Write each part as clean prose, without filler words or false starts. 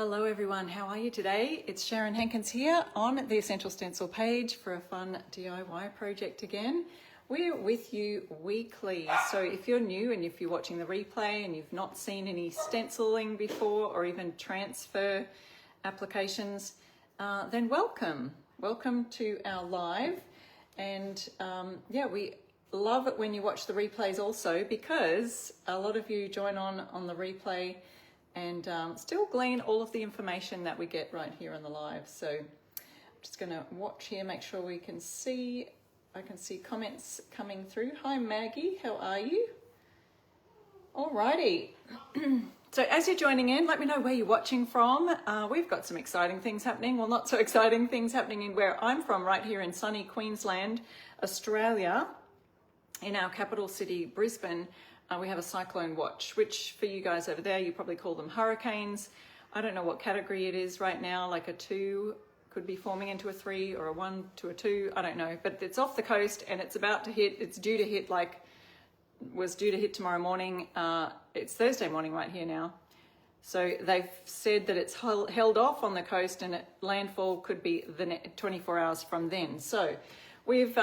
Hello everyone, how are you today? It's Sharon Hankins here on the Essential Stencil page for a fun DIY project again. We're with you weekly, so if you're new and if you're watching the replay and you've not seen any stenciling before or even transfer applications, then welcome. Welcome to our live. And we love it when you watch the replays also, because a lot of you join on the replay and still glean all of the information that we get right here on the live. So I'm just going to watch here, make sure we can see, I can see comments coming through. Hi Maggie, how are you? Alrighty. So as you're joining in, let me know where you're watching from. We've got some exciting things happening, well, not so exciting things happening in where I'm from, right here in sunny Queensland, Australia, in our capital city, Brisbane. We have a cyclone watch, which for you guys over there, you probably call them hurricanes. I don't know what category it is right now, like a 2, could be forming into a 3, or a 1 to a 2, I don't know. But it's off the coast and it's about to hit, it's due to hit was due to hit tomorrow morning. It's Thursday morning right here now. So they've said that it's held off on the coast and landfall could be 24 hours from then. So we've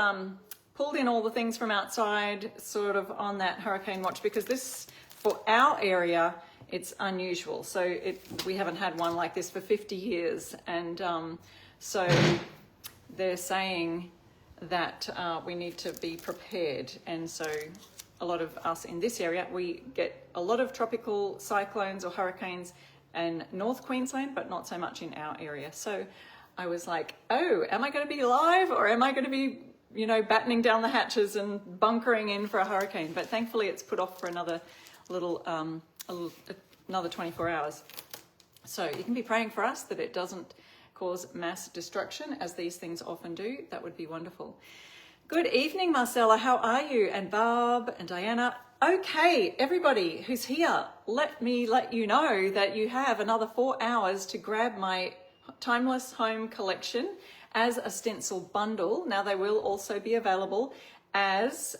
pulled in all the things from outside, sort of on that hurricane watch, because this, for our area, it's unusual. So we haven't had one like this for 50 years. And so they're saying that we need to be prepared. And so a lot of us in this area, we get a lot of tropical cyclones or hurricanes in North Queensland, but not so much in our area. So I was like, oh, am I going to be live, or am I going to be, battening down the hatches and bunkering in for a hurricane? But thankfully it's put off for another another 24 hours. So you can be praying for us that it doesn't cause mass destruction, as these things often do. That would be wonderful. Good evening, Marcella. How are you? And Barb and Diana. Okay, everybody who's here, let me let you know that you have another 4 hours to grab my Timeless Home collection as a stencil bundle. Now they will also be available as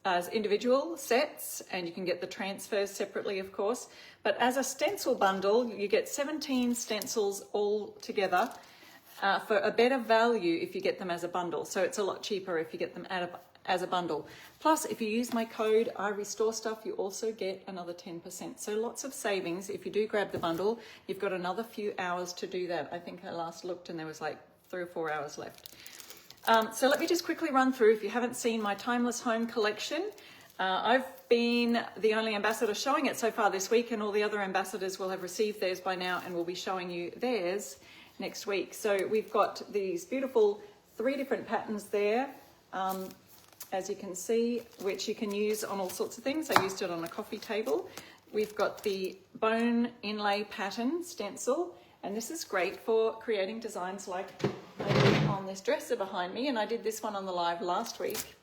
as individual sets, and you can get the transfers separately, of course. But as a stencil bundle, you get 17 stencils all together for a better value if you get them as a bundle. So it's a lot cheaper if you get them as a bundle. Plus, if you use my code I Restore Stuff, you also get another 10%. So lots of savings. If you do grab the bundle, you've got another few hours to do that. I think I last looked and there was like 3 or 4 hours left. So let me just quickly run through, if you haven't seen my Timeless Home collection. I've been the only ambassador showing it so far this week, and all the other ambassadors will have received theirs by now and will be showing you theirs next week. So we've got these beautiful 3 different patterns there, as you can see, which you can use on all sorts of things. I used it on a coffee table. We've got the bone inlay pattern stencil, and this is great for creating designs like I did on this dresser behind me, and I did this one on the live last week.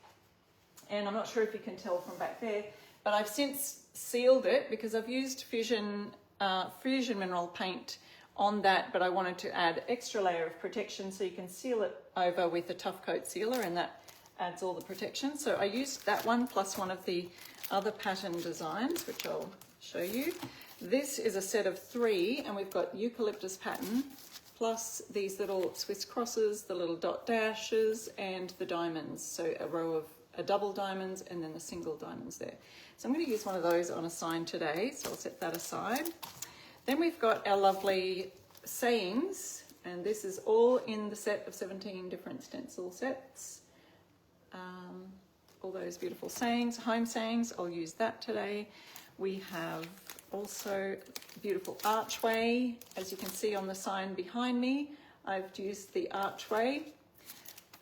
And I'm not sure if you can tell from back there, but I've since sealed it because I've used Fusion mineral paint on that, but I wanted to add extra layer of protection, so you can seal it over with a tough coat sealer, and that adds all the protection. So I used that one plus one of the other pattern designs, which I'll show you. This is a set of 3, and we've got eucalyptus pattern plus these little Swiss crosses, the little dot dashes, and the diamonds. So a row of double diamonds and then the single diamonds there. So I'm going to use one of those on a sign today, so I'll set that aside. Then we've got our lovely sayings, and this is all in the set of 17 different stencil sets. All those beautiful sayings, home sayings, I'll use that today. We have also beautiful archway, as you can see on the sign behind me. I've used the archway,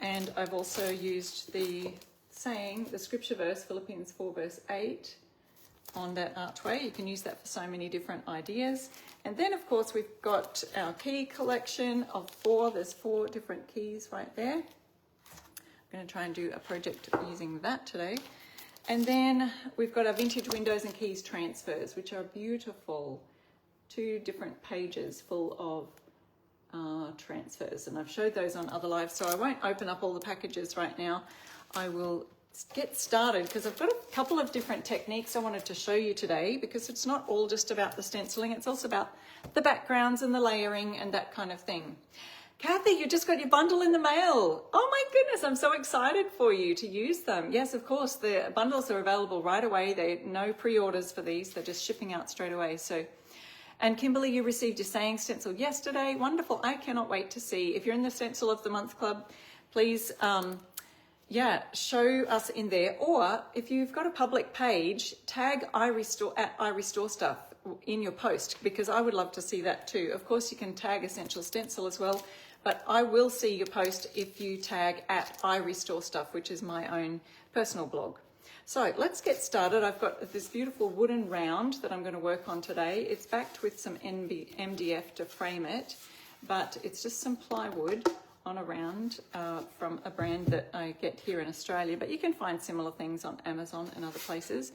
and I've also used the saying, the scripture verse, Philippians 4 verse 8, on that archway. You can use that for so many different ideas. And then of course we've got our key collection of 4. There's 4 different keys right there. I'm going to try and do a project using that today. And then we've got our vintage windows and keys transfers, which are beautiful. 2 different pages full of transfers, and I've showed those on other lives, so I won't open up all the packages right now. I will get started because I've got a couple of different techniques I wanted to show you today, because it's not all just about the stenciling, it's also about the backgrounds and the layering and that kind of thing. Kathy, you just got your bundle in the mail. Oh my goodness, I'm so excited for you to use them. Yes, of course, the bundles are available right away. There are no pre-orders for these, they're just shipping out straight away. So, and Kimberly, you received your saying stencil yesterday. Wonderful, I cannot wait to see. If you're in the Stencil of the Month Club, please, show us in there. Or if you've got a public page, tag iRestore stuff in your post, because I would love to see that too. Of course, you can tag Essential Stencil as well, but I will see your post if you tag @iRestore stuff, which is my own personal blog. So let's get started. I've got this beautiful wooden round that I'm going to work on today. It's backed with some MDF to frame it, but it's just some plywood on a round from a brand that I get here in Australia, but you can find similar things on Amazon and other places.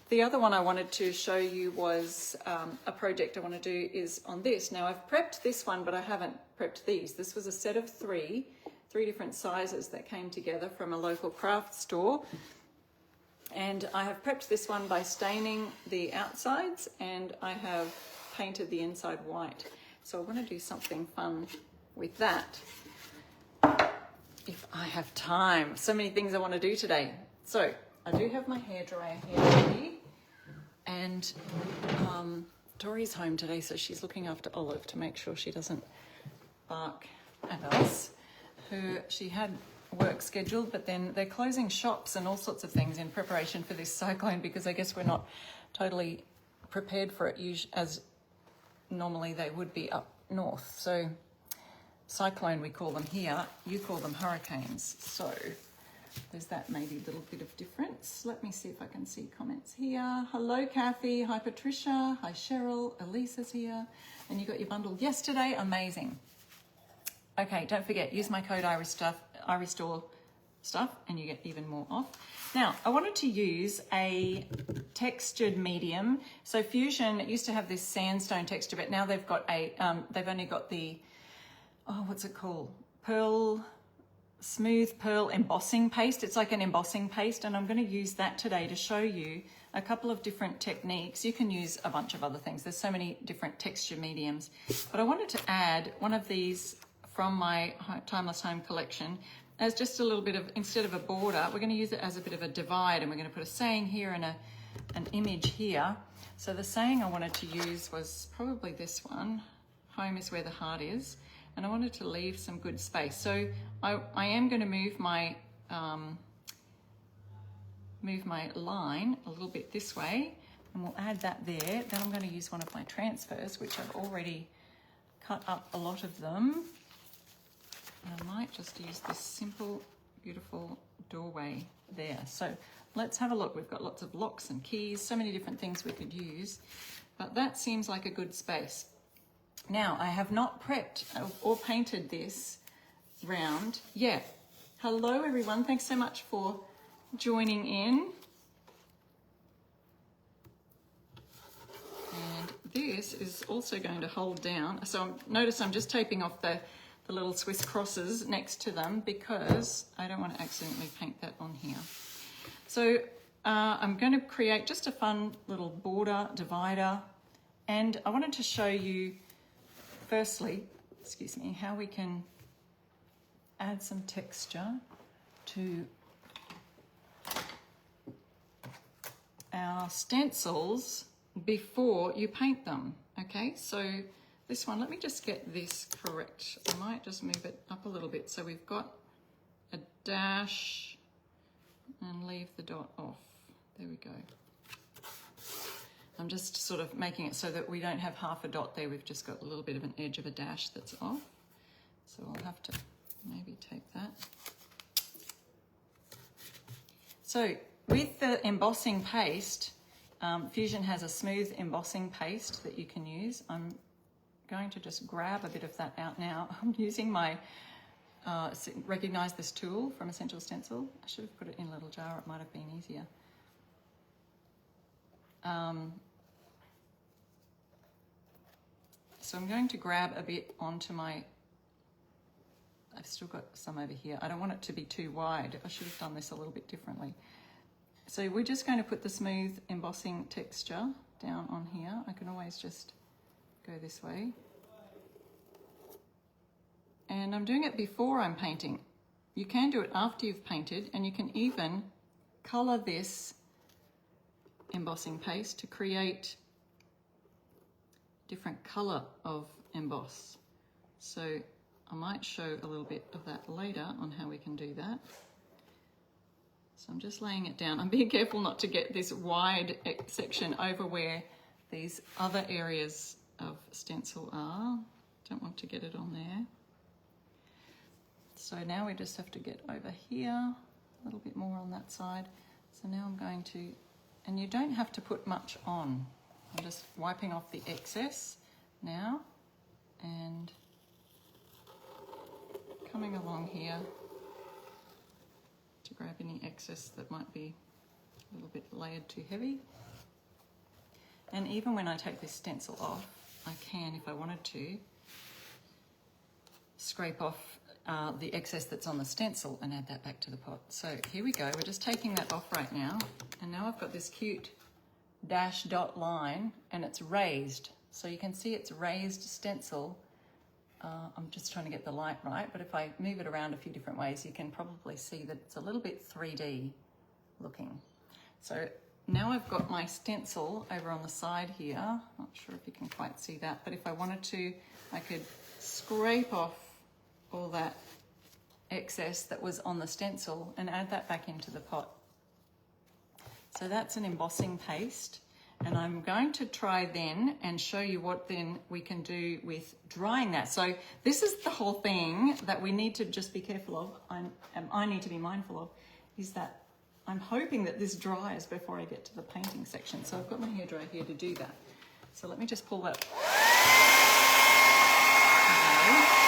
The other one I wanted to show you was a project I want to do is on this. Now I've prepped this one, but I haven't prepped these. This was a set of three different sizes that came together from a local craft store. And I have prepped this one by staining the outsides, and I have painted the inside white. So I want to do something fun with that if I have time. So many things I want to do today. So I do have my hairdryer here ready, and Tori's home today, so she's looking after Olive to make sure she doesn't bark at us. She had work scheduled, but then they're closing shops and all sorts of things in preparation for this cyclone, because I guess we're not totally prepared for it as normally they would be up north. So cyclone we call them here, you call them hurricanes. So there's that maybe little bit of difference. Let me see if I can see comments here. Hello Kathy, hi Patricia, hi Cheryl, Elisa's here, and you got your bundle yesterday, amazing. Okay, don't forget, use my code iRestore stuff and you get even more off. Now, I wanted to use a textured medium. So Fusion used to have this sandstone texture, but now they've got they've only got the, what's it called? Smooth pearl embossing paste. It's like an embossing paste, and I'm going to use that today to show you a couple of different techniques. You can use a bunch of other things. There's so many different texture mediums, but I wanted to add one of these from my Timeless Home collection as just a little bit of, instead of a border, we're going to use it as a bit of a divide, and we're going to put a saying here and an image here. So the saying I wanted to use was probably this one, home is where the heart is, and I wanted to leave some good space. So I am going to move my line a little bit this way, and we'll add that there. Then I'm going to use one of my transfers, which I've already cut up a lot of them. I might just use this simple, beautiful doorway there. So let's have a look. We've got lots of locks and keys, so many different things we could use, but that seems like a good space. Now, I have not prepped or painted this round yet. Hello, everyone. Thanks so much for joining in. And this is also going to hold down. So notice I'm just taping off the little Swiss crosses next to them, because I don't want to accidentally paint that on here. So I'm going to create just a fun little border divider, and I wanted to show you firstly, excuse me, how we can add some texture to our stencils before you paint them. Okay, so this one, let me just get this correct. I might just move it up a little bit so we've got a dash and leave the dot off. There we go. I'm just sort of making it so that we don't have half a dot there. We've just got a little bit of an edge of a dash that's off. So I'll have to maybe take that. So with the embossing paste, Fusion has a smooth embossing paste that you can use. I'm going to just grab a bit of that out now. I'm using my, recognize this tool from Essential Stencil. I should have put it in a little jar, it might have been easier. So I'm going to grab a bit onto my I've still got some over here. I don't want it to be too wide. I should have done this a little bit differently. So we're just going to put the smooth embossing texture down on here. I can always just go this way. And I'm doing it before I'm painting. You can do it after you've painted, and you can even colour this embossing paste to create different colour of emboss. So I might show a little bit of that later on how we can do that. So I'm just laying it down. I'm being careful not to get this wide section over where these other areas of stencil are. Don't want to get it on there. So now we just have to get over here, a little bit more on that side. So now I'm going to, and you don't have to put much on. I'm just wiping off the excess now and coming along here to grab any excess that might be a little bit layered too heavy. And even when I take this stencil off, I can, if I wanted to, scrape off the excess that's on the stencil and add that back to the pot. So here we go, we're just taking that off right now. And now I've got this cute dash dot line and it's raised. So you can see it's raised stencil. I'm just trying to get the light right, but if I move it around a few different ways, you can probably see that it's a little bit 3D looking. So now I've got my stencil over on the side here. Not sure if you can quite see that, but if I wanted to, I could scrape off all that excess that was on the stencil and add that back into the pot. So that's an embossing paste, and I'm going to try then and show you what then we can do with drying that. So this is the whole thing that we need to just be careful of, I need to be mindful of, is that I'm hoping that this dries before I get to the painting section. So I've got my hairdryer here to do that. So let me just pull that. Okay.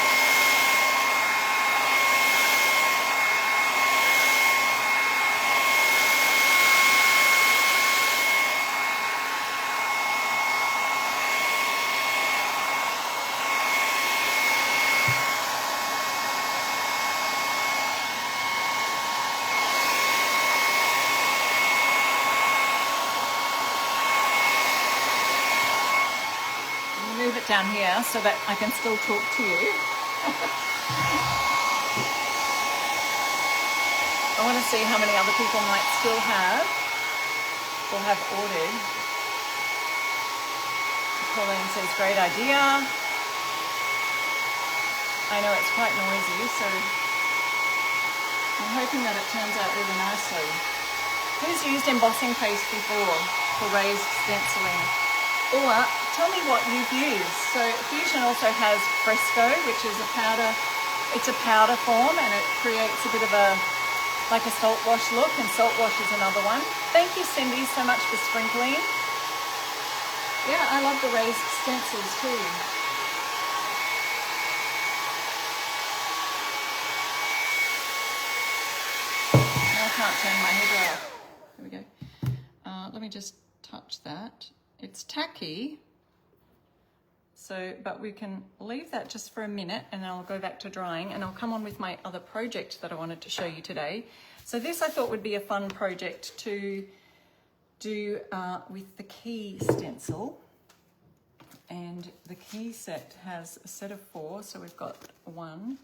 Down here so that I can still talk to you. I want to see how many other people might still have or have ordered. Colleen says, great idea. I know it's quite noisy, so I'm hoping that it turns out really nicely. Who's used embossing paste before for raised stenciling? Or tell me what you've used. So Fusion also has Fresco, which is a powder. It's a powder form and it creates a bit of a, like a salt wash look, and salt wash is another one. Thank you, Cindy, so much for sprinkling. Yeah, I love the raised stencils too. Now I can't turn my head off. There we go. Let me just touch that. It's tacky, so, but we can leave that just for a minute and I'll go back to drying and I'll come on with my other project that I wanted to show you today. So this I thought would be a fun project to do with the key stencil. And the key set has a set of 4, so we've got 1,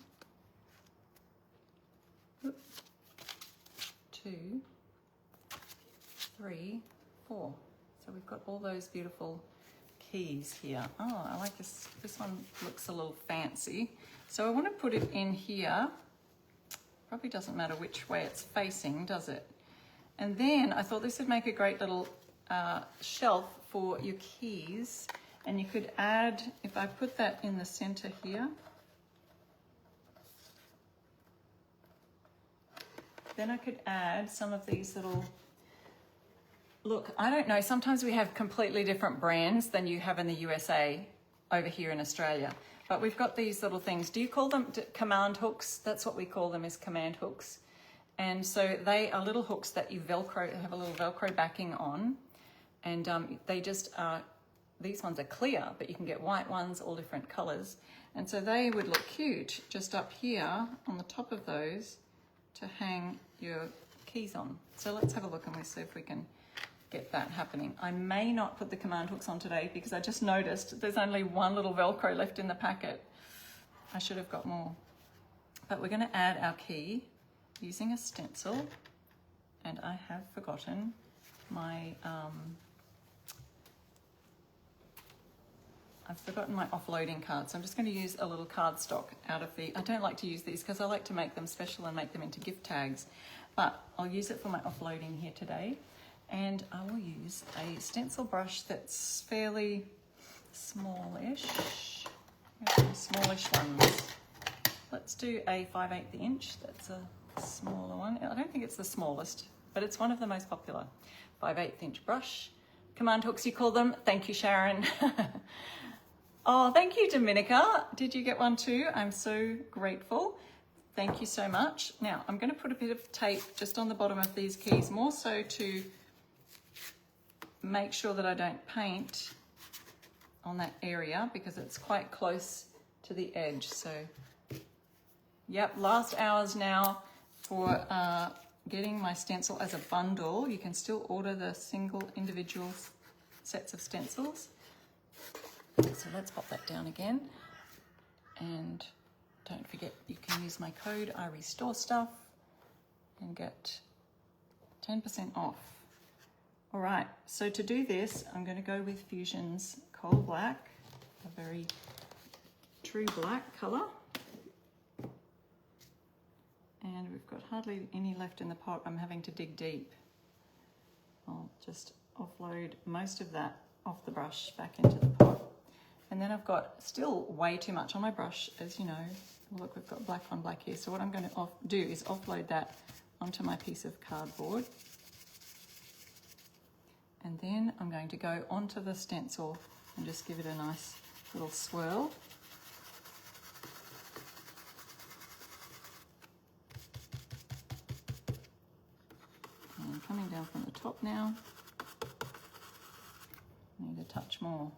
2, 3, 4. So we've got all those beautiful keys here. Oh, I like this. This one looks a little fancy. So I want to put it in here. Probably doesn't matter which way it's facing, does it? And then I thought this would make a great little shelf for your keys. And you could add, if I put that in the center here, then I could add some of these little, look, I don't know, sometimes we have completely different brands than you have in the USA over here in Australia. But we've got these little things. Do you call them command hooks? That's what we call them, is command hooks. And so they are little hooks that you Velcro, have a little Velcro backing on. And they just are, these ones are clear, but you can get white ones, all different colors. And so they would look cute just up here on the top of those to hang your keys on. So let's have a look and we'll see if we can get that happening. I may not put the command hooks on today because I just noticed there's only one little Velcro left in the packet. I should have got more. But we're going to add our key using a stencil, and I have forgotten my offloading card, so I'm just going to use a little cardstock out of the, I don't like to use these because I like to make them special and make them into gift tags, but I'll use it for my offloading here today. And I will use a stencil brush that's fairly smallish. Smallish ones. Let's do a 5/8 inch. That's a smaller one. I don't think it's the smallest, but it's one of the most popular. 5/8 inch brush. Command hooks, you call them. Thank you, Sharon. Oh, thank you, Dominica. Did you get one too? I'm so grateful. Thank you so much. Now, I'm going to put a bit of tape just on the bottom of these keys, more so to make sure that I don't paint on that area because it's quite close to the edge. So, yep, last hours now for getting my stencil as a bundle. You can still order the single individual sets of stencils. So let's pop that down again. And don't forget, you can use my code I Restore Stuff and get 10% off. All right, so to do this, I'm going to go with Fusion's Coal Black, a very true black color. And we've got hardly any left in the pot. I'm having to dig deep. I'll just offload most of that off the brush back into the pot. And then I've got still way too much on my brush, as you know. Look, we've got black on black here. So what I'm going to do is offload that onto my piece of cardboard. And then I'm going to go onto the stencil and just give it a nice little swirl. And coming down from the top now. Need a touch more.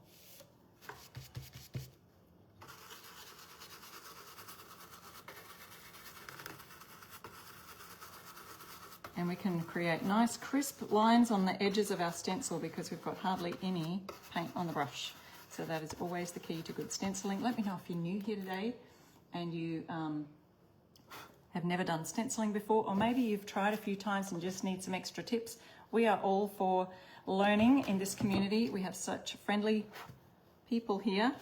And we can create nice crisp lines on the edges of our stencil because we've got hardly any paint on the brush. So that is always the key to good stenciling. Let me know if you're new here today and you have never done stenciling before, or maybe you've tried a few times and just need some extra tips. We are all for learning in this community. We have such friendly people here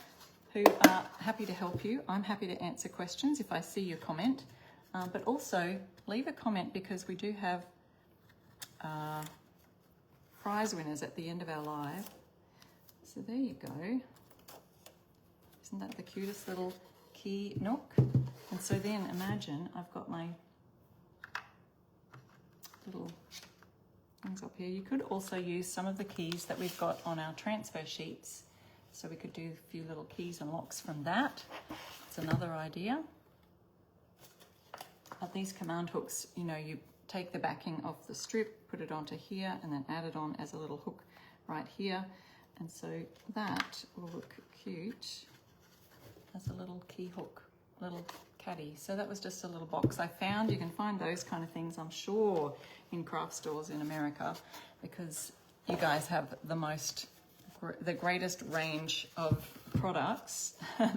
who are happy to help you. I'm happy to answer questions if I see your comment. But also leave a comment because we do have prize winners at the end of our live. So there you go. Isn't that the cutest little key nook? And so then imagine I've got my little things up here. You could also use some of the keys that we've got on our transfer sheets. So we could do a few little keys and locks from that. It's another idea. But these command hooks, you know, you take the backing off the strip, put it onto here, and then add it on as a little hook right here. And so that will look cute as a little key hook, little caddy. So that was just a little box I found. You can find those kind of things, I'm sure, in craft stores in America because you guys have the greatest range of products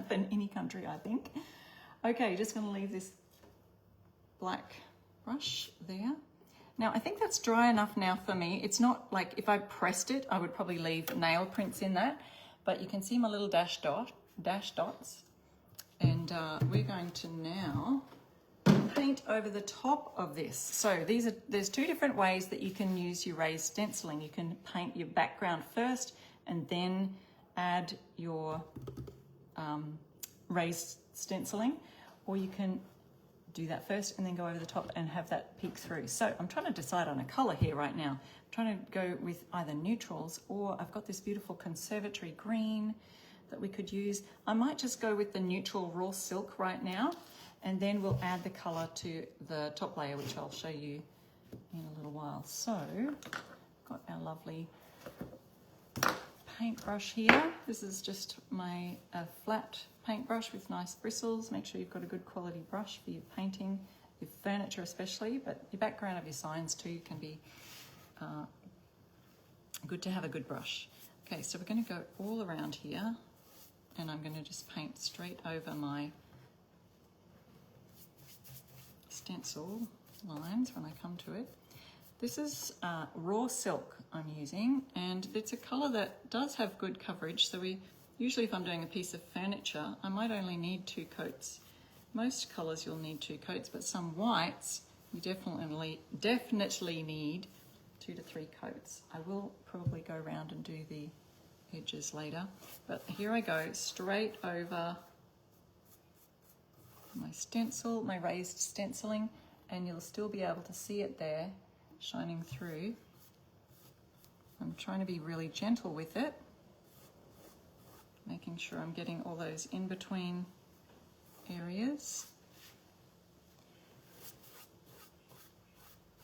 than any country, I think. Okay, just going to leave this black brush there. Now I think that's dry enough now for me. It's not like if I pressed it, I would probably leave nail prints in that, but you can see my little dash dots. And we're going to now paint over the top of this. So there's two different ways that you can use your raised stenciling. You can paint your background first and then add your raised stenciling, or you can do that first and then go over the top and have that peek through. So I'm trying to decide on a color here right now. I'm trying to go with either neutrals, or I've got this beautiful Conservatory green that we could use. I might just go with the neutral raw silk right now, and then we'll add the color to the top layer, which I'll show you in a little while. So got our lovely paintbrush here. This is just my flat paintbrush with nice bristles. Make sure you've got a good quality brush for your painting, your furniture especially, but your background of your signs too can be good to have a good brush. Okay, so we're going to go all around here, and I'm going to just paint straight over my stencil lines when I come to it. This is raw silk I'm using, and it's a colour that does have good coverage. So usually if I'm doing a piece of furniture, I might only need 2 coats. Most colours you'll need 2 coats, but some whites you definitely need 2 to 3 coats. I will probably go around and do the edges later, but here I go straight over my stencil, my raised stenciling, and you'll still be able to see it there shining through. I'm trying to be really gentle with it, making sure I'm getting all those in between areas.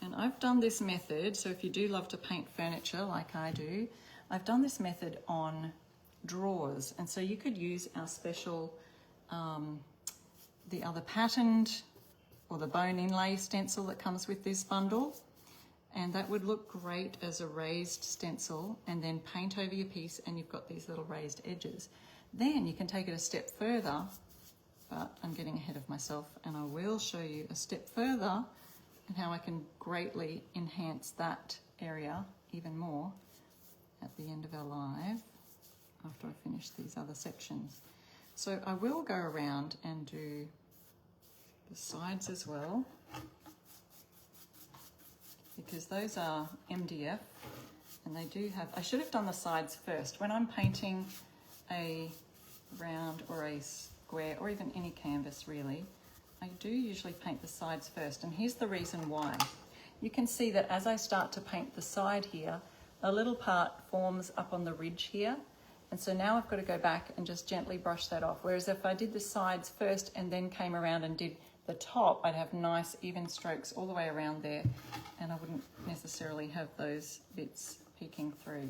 And I've done this method, so if you do love to paint furniture like I do, I've done this method on drawers, and so you could use our special the other patterned or the bone inlay stencil that comes with this bundle, and that would look great as a raised stencil, and then paint over your piece and you've got these little raised edges. Then you can take it a step further, but I'm getting ahead of myself, and I will show you a step further and how I can greatly enhance that area even more at the end of our live after I finish these other sections. So I will go around and do the sides as well, because those are MDF and they do have, I should have done the sides first. When I'm painting a round or a square or even any canvas really, I do usually paint the sides first, and here's the reason why. You can see that as I start to paint the side here, a little part forms up on the ridge here, and so now I've got to go back and just gently brush that off. Whereas if I did the sides first and then came around and did the top, I'd have nice even strokes all the way around there, and I wouldn't necessarily have those bits peeking through.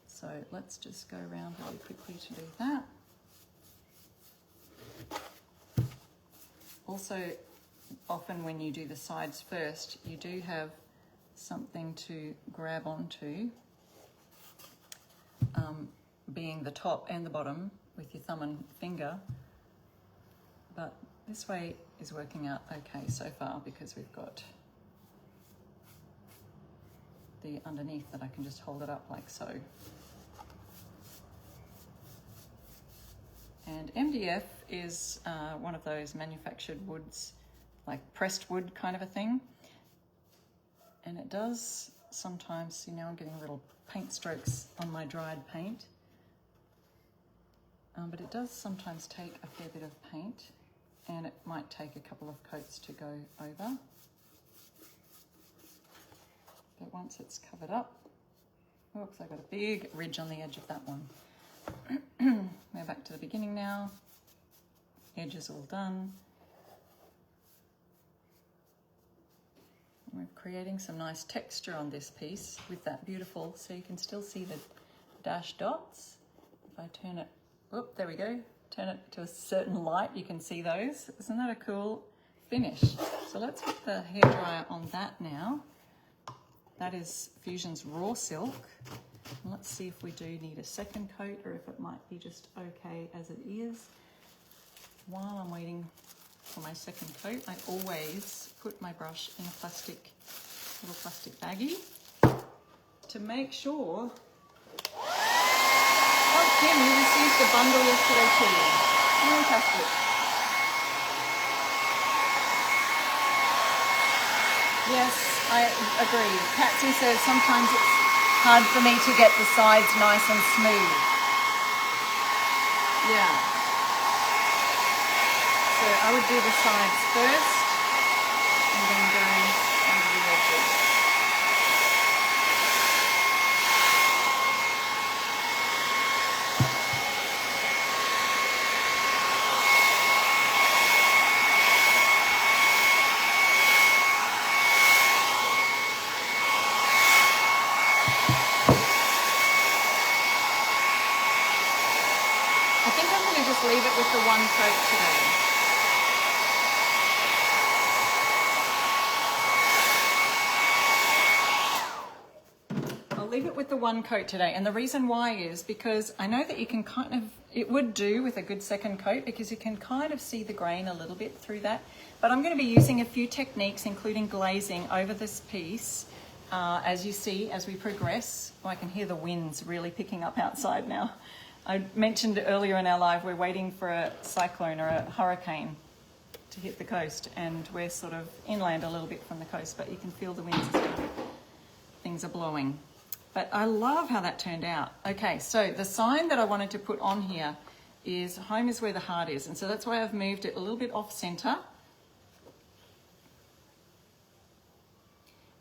So let's just go around really quickly to do that. Also, often when you do the sides first, you do have something to grab onto, being the top and the bottom with your thumb and finger, but this way is working out okay so far because we've got the underneath that I can just hold it up like so. And MDF is one of those manufactured woods, like pressed wood kind of a thing, and it does sometimes, see now I'm getting little paint strokes on my dried paint, but it does sometimes take a fair bit of paint, and it might take a couple of coats to go over. But once it's covered up, oops, I've got a big ridge on the edge of that one. We're back to the beginning now. Edge is all done. We're creating some nice texture on this piece with that beautiful, so you can still see the dash dots. If I turn it, whoop, there we go. Turn it to a certain light, you can see those. Isn't that a cool finish? So let's put the hairdryer on that now. That is Fusion's raw silk. And let's see if we do need a second coat or if it might be just okay as it is. While I'm waiting for my second coat, I always put my brush in a little plastic baggie to make sure. Oh, Kim, you received the bundle yesterday too. Fantastic. Yes, I agree. Patsy says sometimes it's hard for me to get the sides nice and smooth. Yeah. So I would do the sides first and then go under the edges. I think I'm going to just leave it with the one coat today. I'll leave it with the one coat today, and the reason why is because I know that you can kind of, it would do with a good second coat because you can kind of see the grain a little bit through that, but I'm going to be using a few techniques including glazing over this piece as you see as we progress. Oh, I can hear the winds really picking up outside now. I mentioned earlier in our live we're waiting for a cyclone or a hurricane to hit the coast, and we're sort of inland a little bit from the coast, but you can feel the winds as well. Things are blowing. But I love how that turned out. Okay, so the sign that I wanted to put on here is home is where the heart is. And so that's why I've moved it a little bit off center.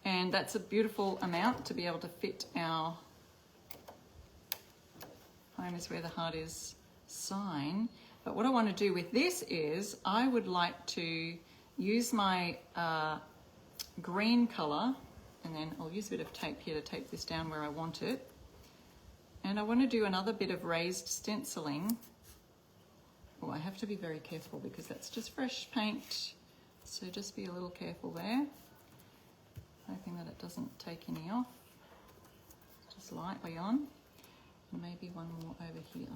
And that's a beautiful amount to be able to fit our home is where the heart is sign. But what I want to do with this is I would like to use my green color, and then I'll use a bit of tape here to tape this down where I want it. And I want to do another bit of raised stenciling. Oh, I have to be very careful because that's just fresh paint. So just be a little careful there. Hoping that it doesn't take any off. Just lightly on. And maybe one more over here.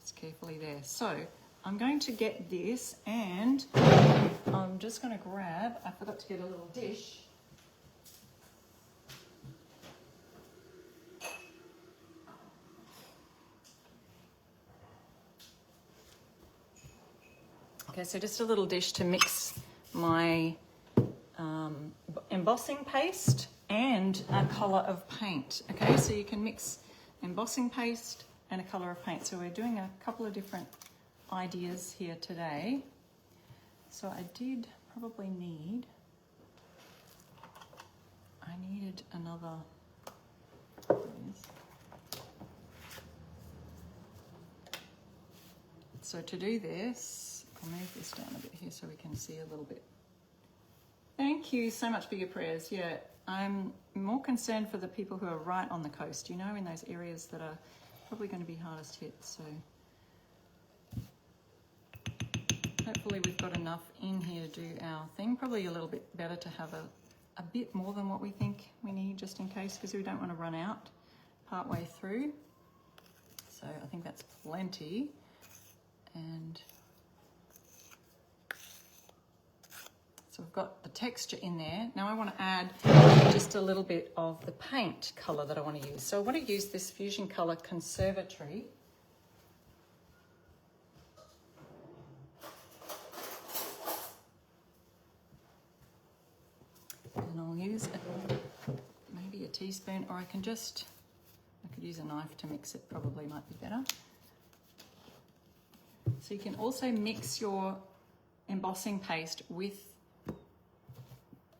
Just carefully there. So I'm going to get this, and I'm just going to grab, I forgot to get a little dish. Okay, so just a little dish to mix my embossing paste and a colour of paint. Okay, so you can mix embossing paste and a colour of paint. So we're doing a couple of different ideas here today. So I did probably need, I needed another, there it is. So to do this, I'll move this down a bit here so we can see a little bit. Thank you so much for your prayers. Yeah, I'm more concerned for the people who are right on the coast, you know, in those areas that are probably going to be hardest hit. So hopefully we've got enough in here to do our thing. Probably a little bit better to have a bit more than what we think we need just in case, because we don't want to run out part way through. So I think that's plenty. And so we've got the texture in there. Now I want to add just a little bit of the paint colour that I want to use. So I want to use this Fusion Colour Conservatory. And I'll use maybe a teaspoon, or I could use a knife to mix it, probably might be better. So you can also mix your embossing paste with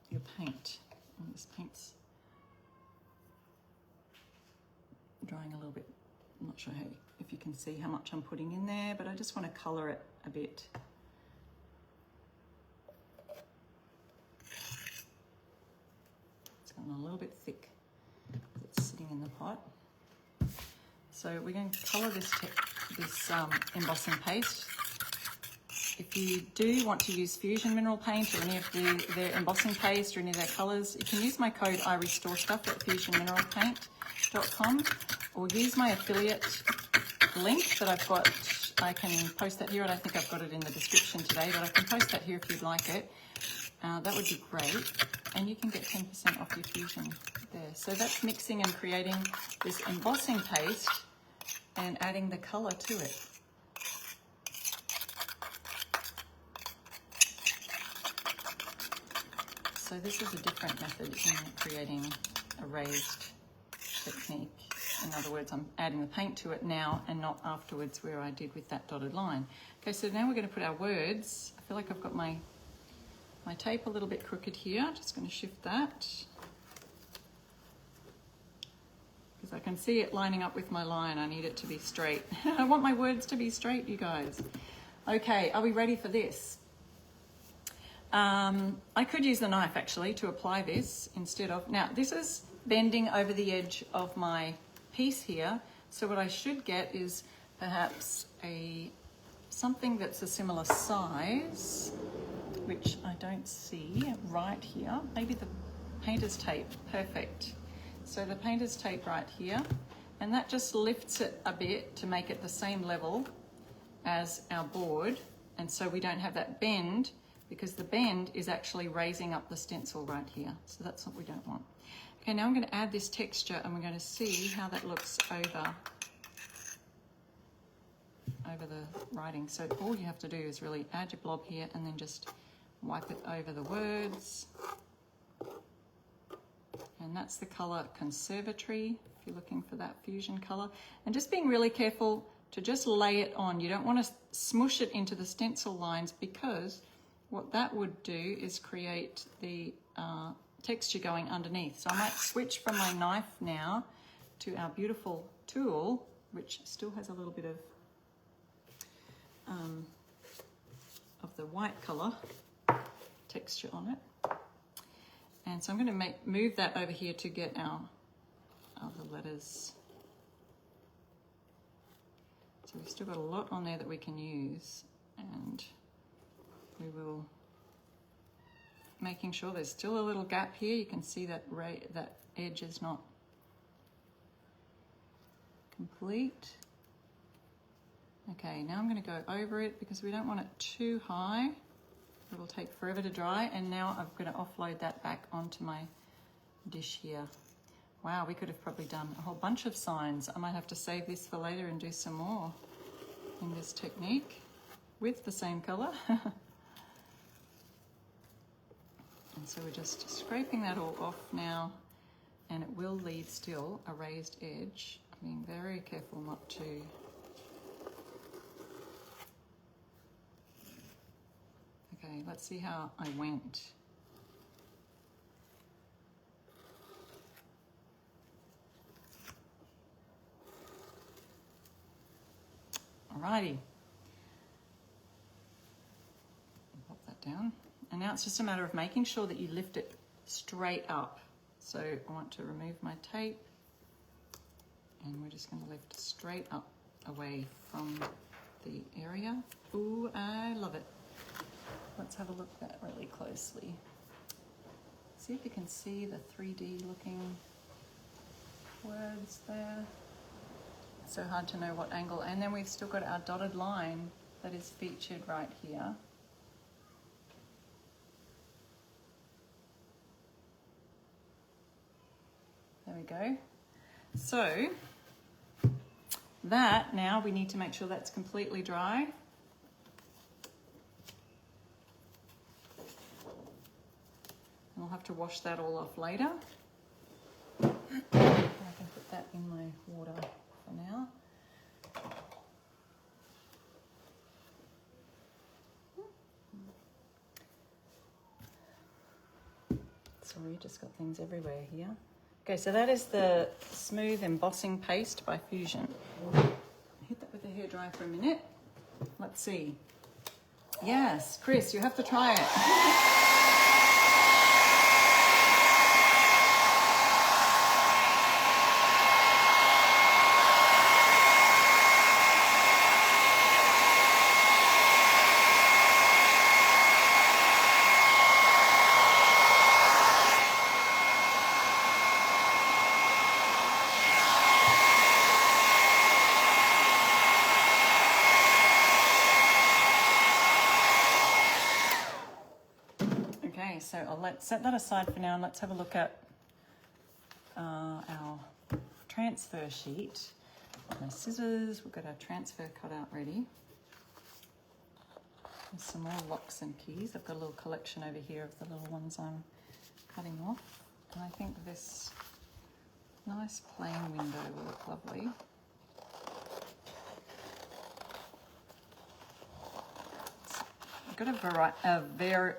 your paint. And this paint's drying a little bit. I'm not sure if you can see how much I'm putting in there, but I just want to colour it a bit. It's gotten a little bit thick because it's sitting in the pot. So we're going to colour this embossing paste. If you do want to use Fusion Mineral Paint or any of their embossing paste or any of their colours, you can use my code IRestoreStuff at fusionmineralpaint.com, or use my affiliate link that I've got. I can post that here, and I think I've got it in the description today, but I can post that here if you'd like it. That would be great. And you can get 10% off your Fusion there. So that's mixing and creating this embossing paste and adding the colour to it. So this is a different method in creating a raised technique. In other words, I'm adding the paint to it now and not afterwards where I did with that dotted line. Okay, so now we're going to put our words. I feel like I've got my tape a little bit crooked here. Just going to shift that, because I can see it lining up with my line. I need it to be straight. I want my words to be straight, you guys. Okay, are we ready for this? I could use the knife actually to apply this instead of, now this is bending over the edge of my piece here. So what I should get is perhaps something that's a similar size, which I don't see right here. Maybe the painter's tape, perfect. So the painter's tape right here, and that just lifts it a bit to make it the same level as our board. And so we don't have that bend, because the bend is actually raising up the stencil right here. So that's what we don't want. Okay, now I'm going to add this texture and we're going to see how that looks over the writing. So all you have to do is really add your blob here and then just wipe it over the words. And that's the color Conservatory, if you're looking for that fusion color. And just being really careful to just lay it on. You don't want to smush it into the stencil lines, because what that would do is create the texture going underneath. So I might switch from my knife now to our beautiful tool, which still has a little bit of the white color texture on it. And so I'm going to move that over here to get our other letters. So we've still got a lot on there that we can use, and we will, making sure there's still a little gap here. You can see that that edge is not complete. Okay, now I'm going to go over it because we don't want it too high. It will take forever to dry. And now I'm going to offload that back onto my dish here. Wow, we could have probably done a whole bunch of signs. I might have to save this for later and do some more in this technique with the same color. And so we're just scraping that all off now, and it will leave still a raised edge. Being very careful not to Okay, let's see how I went. Alrighty. Pop that down. And now it's just a matter of making sure that you lift it straight up. So I want to remove my tape, and we're just going to lift straight up away from the area. Ooh, I love it. Let's have a look at that really closely. See if you can see the 3D looking words there. It's so hard to know what angle. And then we've still got our dotted line that is featured right here. There we go. So that, now we need to make sure that's completely dry. I'll have to wash that all off later. I can put that in my water for now. Sorry, just got things everywhere here. Okay, so that is the Smooth Embossing Paste by Fusion. Hit that with a hairdryer for a minute. Let's see. Yes, Chris, you have to try it. So I'll set that aside for now, and let's have a look at our transfer sheet. My scissors, we've got our transfer cutout ready. There's some more locks and keys. I've got a little collection over here of the little ones I'm cutting off. And I think this nice plain window will look lovely. I've got a varied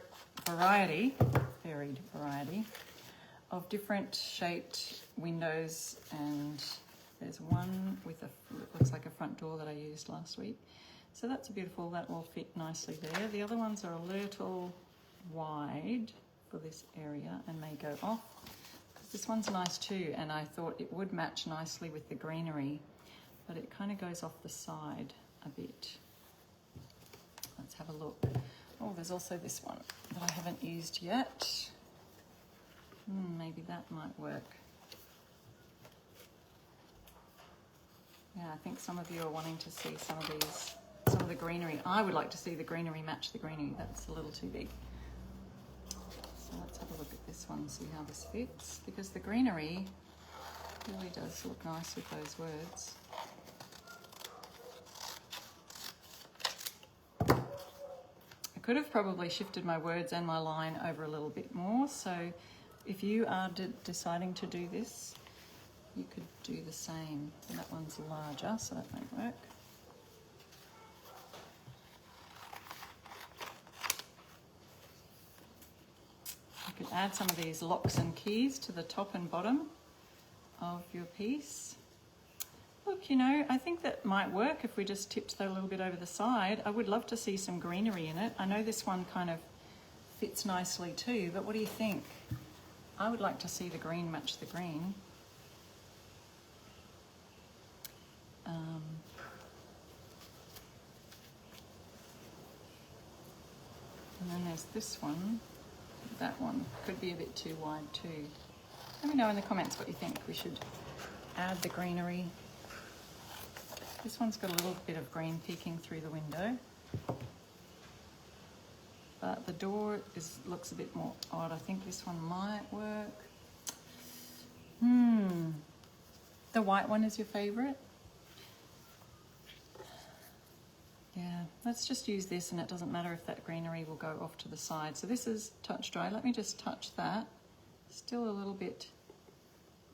variety of different shaped windows, and there's one with looks like a front door that I used last week. So that's beautiful, that will fit nicely there. The other ones are a little wide for this area and may go off because This one's nice too, and I thought it would match nicely with the greenery, but it kind of goes off the side a bit. Let's have a look. Oh, there's also this one that I haven't used yet. Maybe that might work. Yeah, I think some of you are wanting to see some of the greenery. I would like to see the greenery match the greenery. That's a little too big. So let's have a look at this one, see how this fits, because the greenery really does look nice with those words. I could have probably shifted my words and my line over a little bit more, so if you are deciding to do this, you could do the same. And that one's larger, so that won't work. You could add some of these locks and keys to the top and bottom of your piece. Look, you know, I think that might work if we just tipped that a little bit over the side. I would love to see some greenery in it. I know this one kind of fits nicely too, but what do you think? I would like to see the green match the green. And then there's this one. That one could be a bit too wide too. Let me know in the comments what you think. We should add the greenery. This one's got a little bit of green peeking through the window. But the door looks a bit more odd. I think this one might work. The white one is your favourite? Yeah, let's just use this, and it doesn't matter if that greenery will go off to the side. So this is touch dry. Let me just touch that. Still a little bit,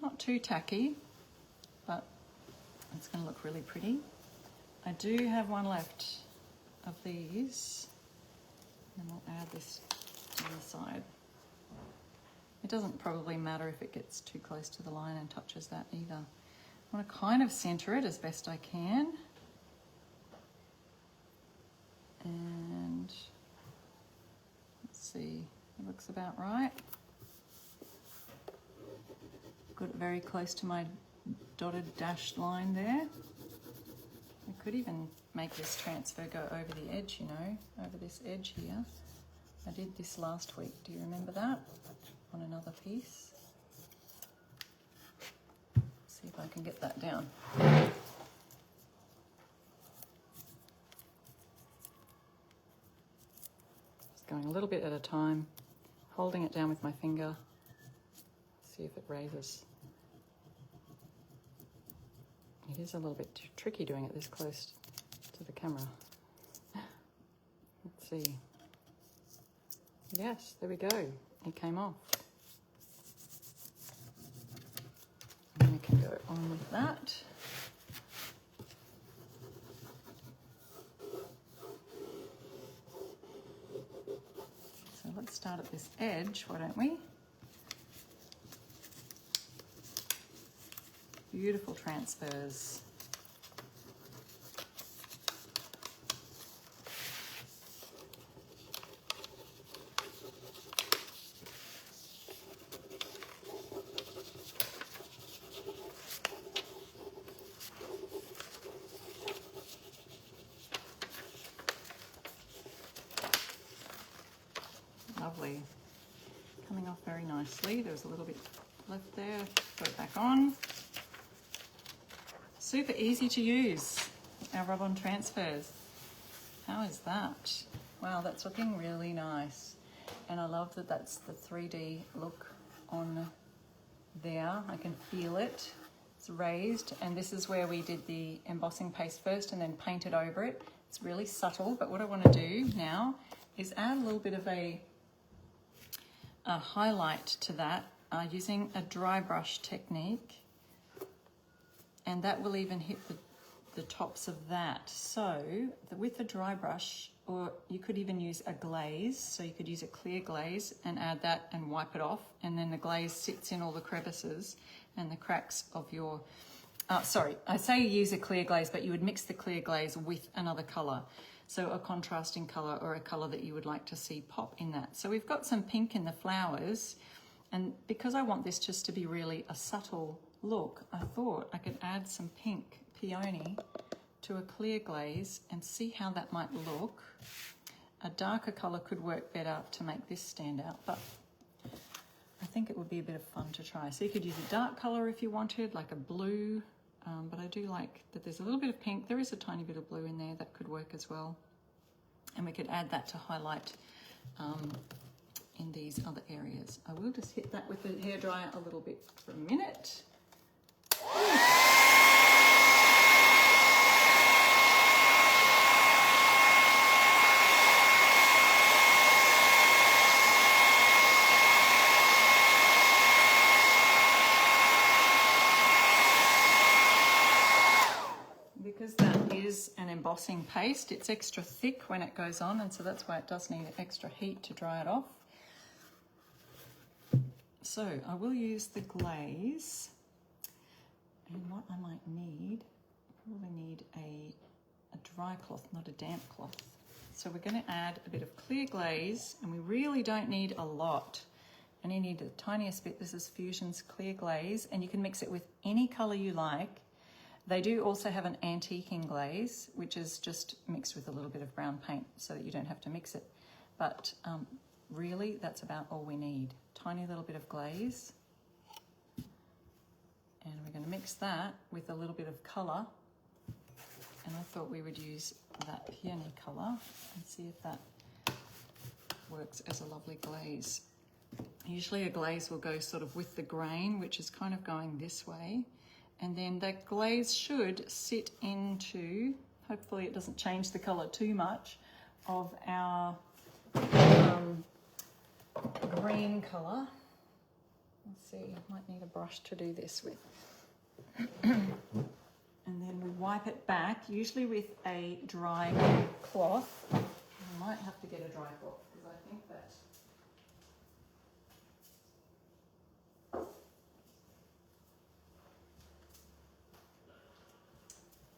not too tacky, but it's going to look really pretty. I do have one left of these, and we'll add this on the side. It doesn't probably matter if it gets too close to the line and touches that either. I want to kind of center it as best I can. And let's see, it looks about right. Got it very close to my dotted dashed line there. I could even make this transfer go over the edge, you know, over this edge here. I did this last week, do you remember that? On another piece. See if I can get that down. Just going a little bit at a time, holding it down with my finger. See if it raises. It is a little bit tricky doing it this close to the camera. Let's see. Yes, there we go. It came off. And we can go on with that. So let's start at this edge, why don't we? Beautiful transfers. Lovely. Coming off very nicely. There's a little bit left there. Put it back on. Super easy to use, our rub-on transfers. How is that? Wow, that's looking really nice. And I love that that's the 3D look on there. I can feel it. It's raised, and this is where we did the embossing paste first and then painted over it. It's really subtle, but what I want to do now is add a little bit of a highlight to that using a dry brush technique. And that will even hit the tops of that. So with the dry brush, or you could even use a glaze. So you could use a clear glaze and add that and wipe it off. And then the glaze sits in all the crevices and the cracks of your, sorry, I say use a clear glaze, but you would mix the clear glaze with another color. So a contrasting color or a color that you would like to see pop in that. So we've got some pink in the flowers. And because I want this just to be really a subtle look, I thought I could add some pink peony to a clear glaze and see how that might look. A darker colour could work better to make this stand out, but I think it would be a bit of fun to try. So you could use a dark colour if you wanted, like a blue, but I do like that there's a little bit of pink. There is a tiny bit of blue in there that could work as well. And we could add that to highlight in these other areas. I will just hit that with the hairdryer a little bit for a minute. Because that is an embossing paste, it's extra thick when it goes on, and so that's why it does need extra heat to dry it off. So I will use the glaze, and what I might need, probably need a dry cloth, not a damp cloth. So we're going to add a bit of clear glaze, and we really don't need a lot. Only need the tiniest bit. This is Fusion's clear glaze, and you can mix it with any colour you like. They do also have an antiquing glaze, which is just mixed with a little bit of brown paint so that you don't have to mix it. But really, that's about all we need. Tiny little bit of glaze. And we're going to mix that with a little bit of colour. And I thought we would use that peony colour and see if that works as a lovely glaze. Usually a glaze will go sort of with the grain, which is kind of going this way. And then that glaze should sit into, hopefully it doesn't change the colour too much, of our green colour. Let's see, I might need a brush to do this with. And then we wipe it back, usually with a dry cloth. I might have to get a dry cloth because I think that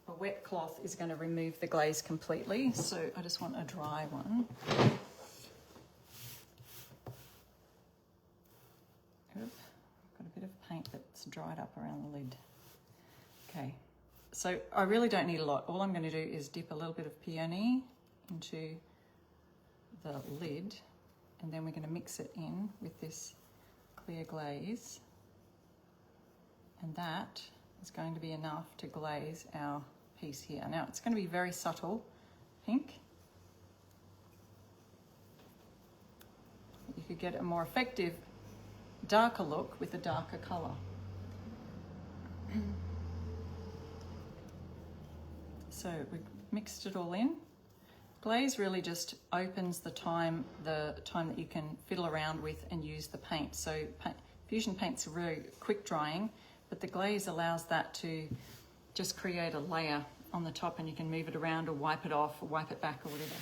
a wet cloth is going to remove the glaze completely, so I just want a dry one. I've got a bit of paint that's dried up around the lid. Okay, so I really don't need a lot. All I'm going to do is dip a little bit of peony into the lid, and then we're going to mix it in with this clear glaze, and that is going to be enough to glaze our piece here. Now it's going to be very subtle pink. You could get a more effective darker look with a darker colour. So we mixed it all in. Glaze really just opens the time that you can fiddle around with and use the paint. So Fusion paints are very quick drying, but the glaze allows that to just create a layer on the top, and you can move it around or wipe it off or wipe it back or whatever.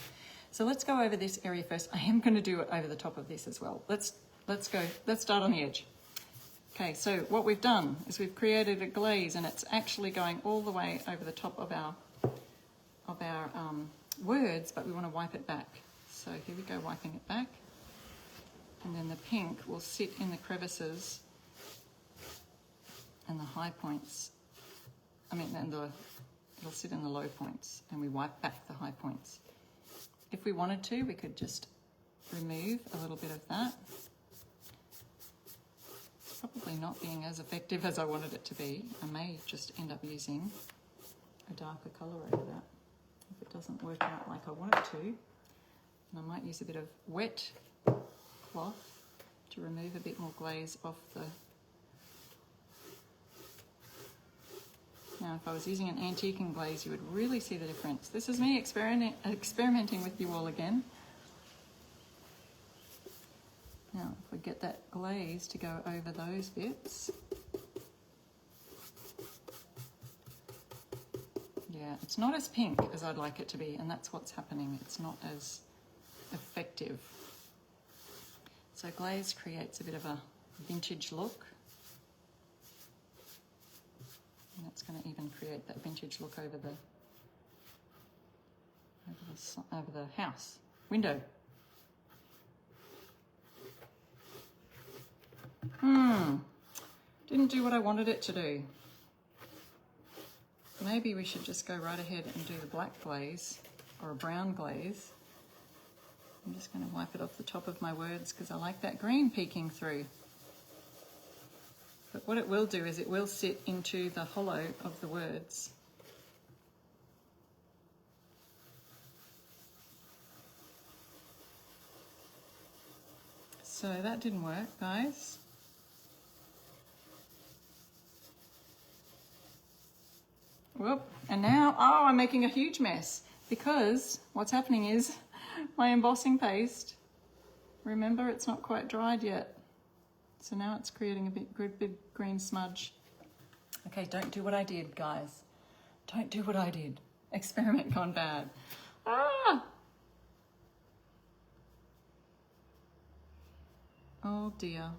So let's go over this area first. I am going to do it over the top of this as well. Let's start on the edge. Okay, so what we've done is we've created a glaze, and it's actually going all the way over the top of our words, but we want to wipe it back. So here we go, wiping it back. And then the pink will sit in the crevices and the high points. It'll sit in the low points, and we wipe back the high points. If we wanted to, we could just remove a little bit of that. It's probably not being as effective as I wanted it to be. I may just end up using a darker colour over that if it doesn't work out like I want it to. And I might use a bit of wet cloth to remove a bit more glaze off the... Now, if I was using an antiquing glaze, you would really see the difference. This is me experimenting with you all again. Now, if we get that glaze to go over those bits. Yeah, it's not as pink as I'd like it to be, and that's what's happening. It's not as effective. So glaze creates a bit of a vintage look. And that's going to even create that vintage look over the house window. Didn't do what I wanted it to do. Maybe we should just go right ahead and do the black glaze or a brown glaze. I'm just going to wipe it off the top of my words because I like that green peeking through. But what it will do is it will sit into the hollow of the words. So that didn't work, guys. Whoop. And now, oh, I'm making a huge mess because what's happening is my embossing paste, remember, it's not quite dried yet. So now it's creating a big green smudge. Okay, don't do what I did, guys. Don't do what I did. Experiment gone bad. Ah! Oh dear.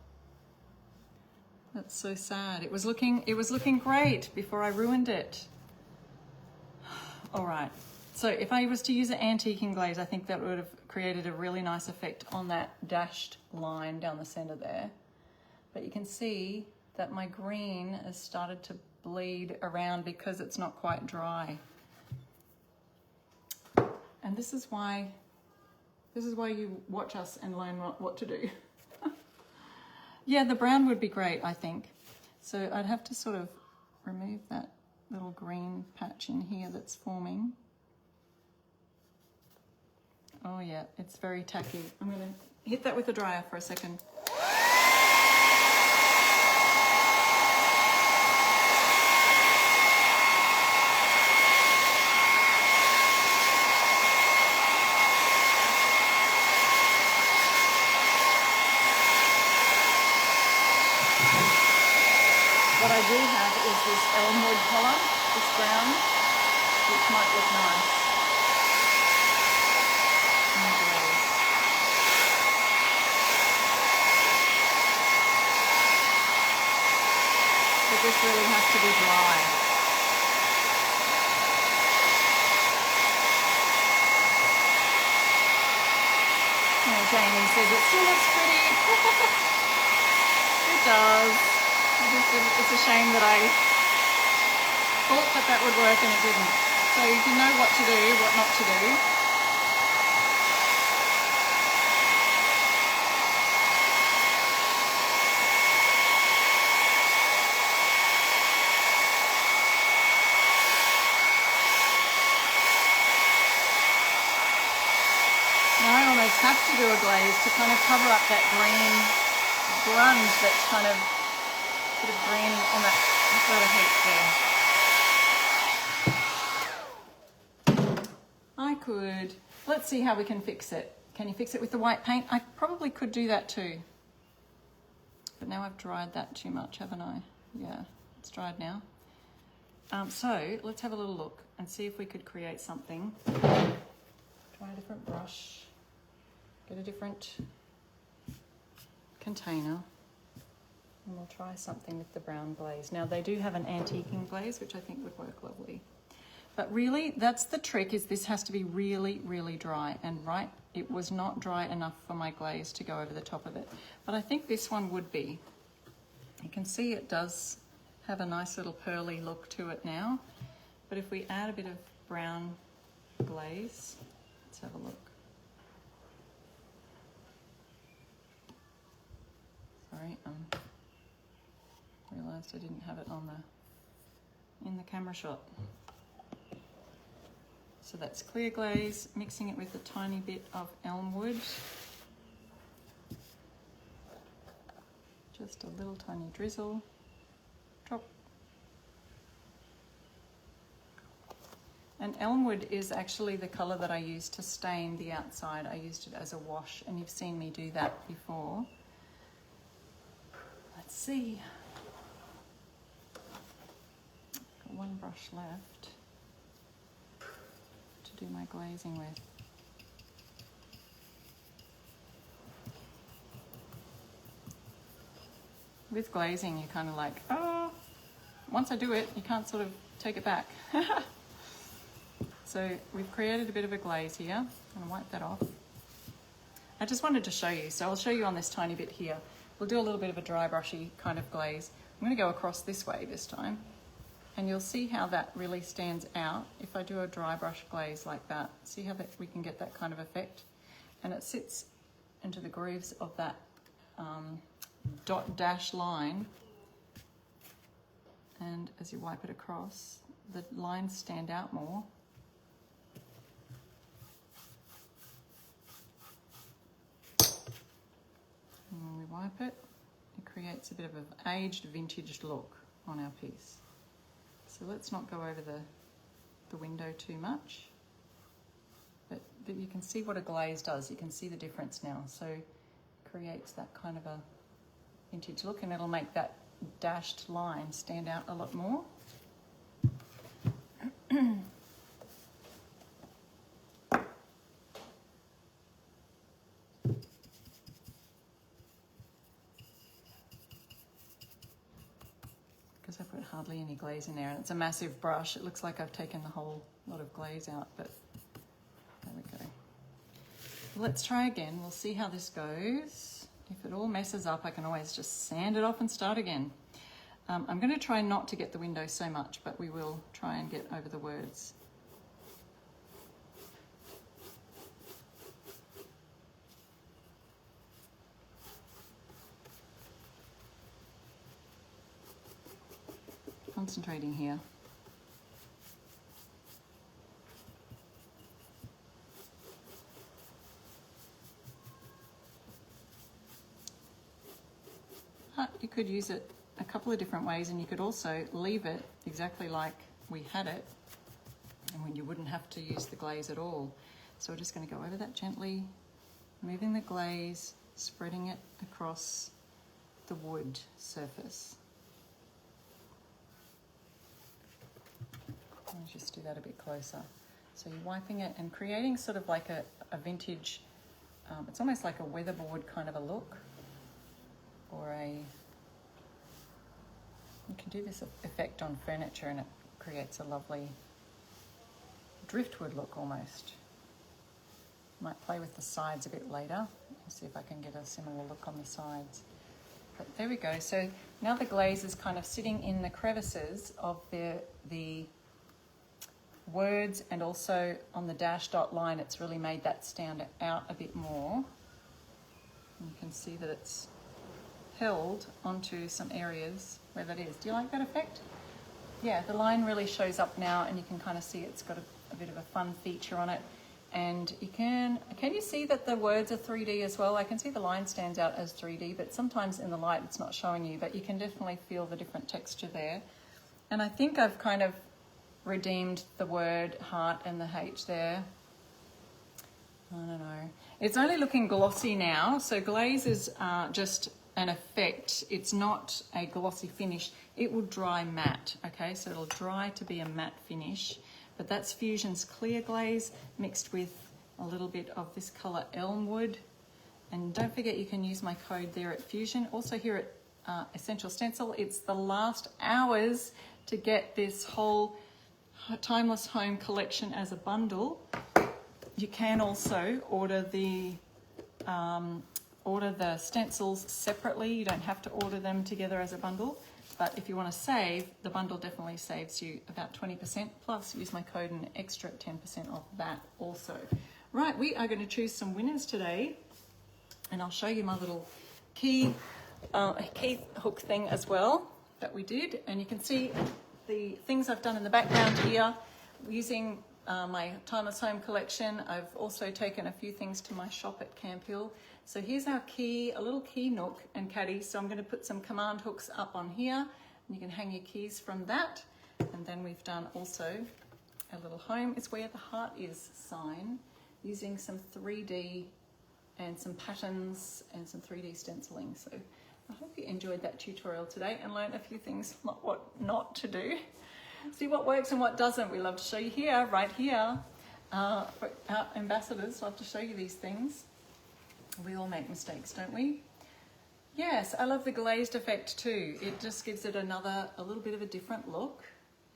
That's so sad. It was looking great before I ruined it. All right. So if I was to use an antiquing glaze, I think that would have created a really nice effect on that dashed line down the center there. But you can see that my green has started to bleed around because it's not quite dry. And this is why you watch us and learn what to do. Yeah, the brown would be great, I think. So I'd have to sort of remove that little green patch in here that's forming. Oh yeah, it's very tacky. I'm going to hit that with a dryer for a second. What I do have is this Elmwood colour, this brown, which might look nice. But this really has to be dry. Oh, Jamie says it still looks pretty. It does. It's a shame that I thought that would work and it didn't. So you know what to do, what not to do. Now I almost have to do a glaze to kind of cover up that green grunge that's kind of bit of green on that sort of heat there. I could, let's see how we can fix it. Can you fix it with the white paint? I probably could do that too. But now I've dried that too much, haven't I? Yeah, it's dried now. So let's have a little look and see if we could create something. Try a different brush, get a different container. And we'll try something with the brown glaze. Now they do have an antiquing glaze, which I think would work lovely. But really, that's the trick, is this has to be really, really dry. And right, it was not dry enough for my glaze to go over the top of it. But I think this one would be. You can see it does have a nice little pearly look to it now. But if we add a bit of brown glaze, let's have a look. Sorry, realised I didn't have it on in the camera shot. So that's clear glaze, mixing it with a tiny bit of Elmwood. Just a little tiny drizzle. Drop. And Elmwood is actually the colour that I use to stain the outside. I used it as a wash, and you've seen me do that before. Let's see. Got one brush left to do my glazing with. With glazing, you're kind of like, oh, once I do it, you can't sort of take it back. So we've created a bit of a glaze here. I'm going to wipe that off. I just wanted to show you, so I'll show you on this tiny bit here. We'll do a little bit of a dry brushy kind of glaze. I'm going to go across this way this time, and you'll see how that really stands out if I do a dry brush glaze like that. See how we can get that kind of effect, and it sits into the grooves of that dot dash line, and as you wipe it across, the lines stand out more. And when we wipe it, it creates a bit of an aged vintage look on our piece. So let's not go over the window too much, but you can see what a glaze does. You can see the difference now. So it creates that kind of a vintage look, and it'll make that dashed line stand out a lot more. Because I put hardly any glaze in there, and it's a massive brush. It looks like I've taken the whole lot of glaze out, but there we go. Let's try again. We'll see how this goes. If it all messes up, I can always just sand it off and start again. I'm going to try not to get the window so much, but we will try and get over the words. Concentrating here. You could use it a couple of different ways, and you could also leave it exactly like we had it, and when you wouldn't have to use the glaze at all. So we're just going to go over that gently, moving the glaze, spreading it across the wood surface. Let's just do that a bit closer. So you're wiping it and creating sort of like a vintage, it's almost like a weatherboard kind of a look, or you can do this effect on furniture and it creates a lovely driftwood look almost. Might play with the sides a bit later. Let's see if I can get a similar look on the sides. But there we go. So now the glaze is kind of sitting in the crevices of the words, and also on the dash dot line, it's really made that stand out a bit more. And you can see that it's held onto some areas where that is. Do you like that effect? Yeah, the line really shows up now, and you can kind of see it's got a bit of a fun feature on it. And you can you see that the words are 3D as well? I can see the line stands out as 3D, but sometimes in the light it's not showing you, but you can definitely feel the different texture there. And I think I've kind of redeemed the word heart and the H there. I don't know. It's only looking glossy now, so glaze is just an effect. It's not a glossy finish. It will dry matte, okay? So it'll dry to be a matte finish, but that's Fusion's clear glaze mixed with a little bit of this color Elmwood. And don't forget, you can use my code there at Fusion. Also here at Essential Stencil, it's the last hours to get this whole Timeless Home collection as a bundle. You can also order the stencils separately. You don't have to order them together as a bundle, but if you want to save, the bundle definitely saves you about 20%, plus use my code and an extra 10% off that also. Right, we are going to choose some winners today, and I'll show you my little key hook thing as well that we did, and you can see the things I've done in the background here using my Timeless Home collection. I've also taken a few things to my shop at Camp Hill. So here's our key, a little key nook and caddy. So I'm going to put some command hooks up on here, and you can hang your keys from that. And then we've done also a little home is where the heart is sign, using some 3D and some patterns and some 3D stenciling. So I hope you enjoyed that tutorial today and learned a few things, what not to do. See what works and what doesn't. We love to show you here, right here. For our ambassadors, love to show you these things. We all make mistakes, don't we? Yes, I love the glazed effect too. It just gives it a little bit of a different look.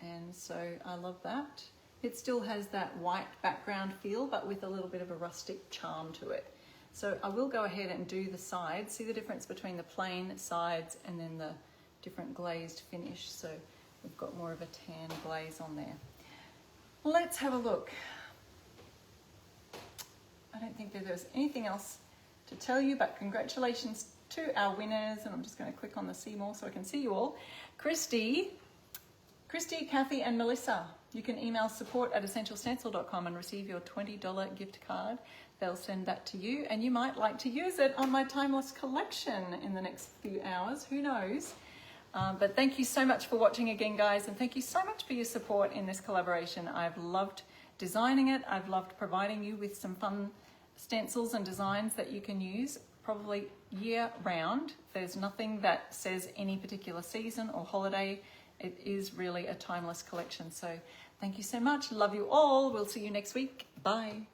And so I love that. It still has that white background feel, but with a little bit of a rustic charm to it. So I will go ahead and do the sides. See the difference between the plain sides and then the different glazed finish. So we've got more of a tan glaze on there. Let's have a look. I don't think that there's anything else to tell you, but congratulations to our winners. And I'm just going to click on the see more so I can see you all. Christy, Kathy and Melissa. You can email support@essentialstencil.com and receive your $20 gift card. They'll send that to you, and you might like to use it on my timeless collection in the next few hours. Who knows? But thank you so much for watching again, guys, and thank you so much for your support in this collaboration. I've loved designing it. I've loved providing you with some fun stencils and designs that you can use probably year round. There's nothing that says any particular season or holiday. It is really a timeless collection. So thank you so much. Love you all. We'll see you next week. Bye.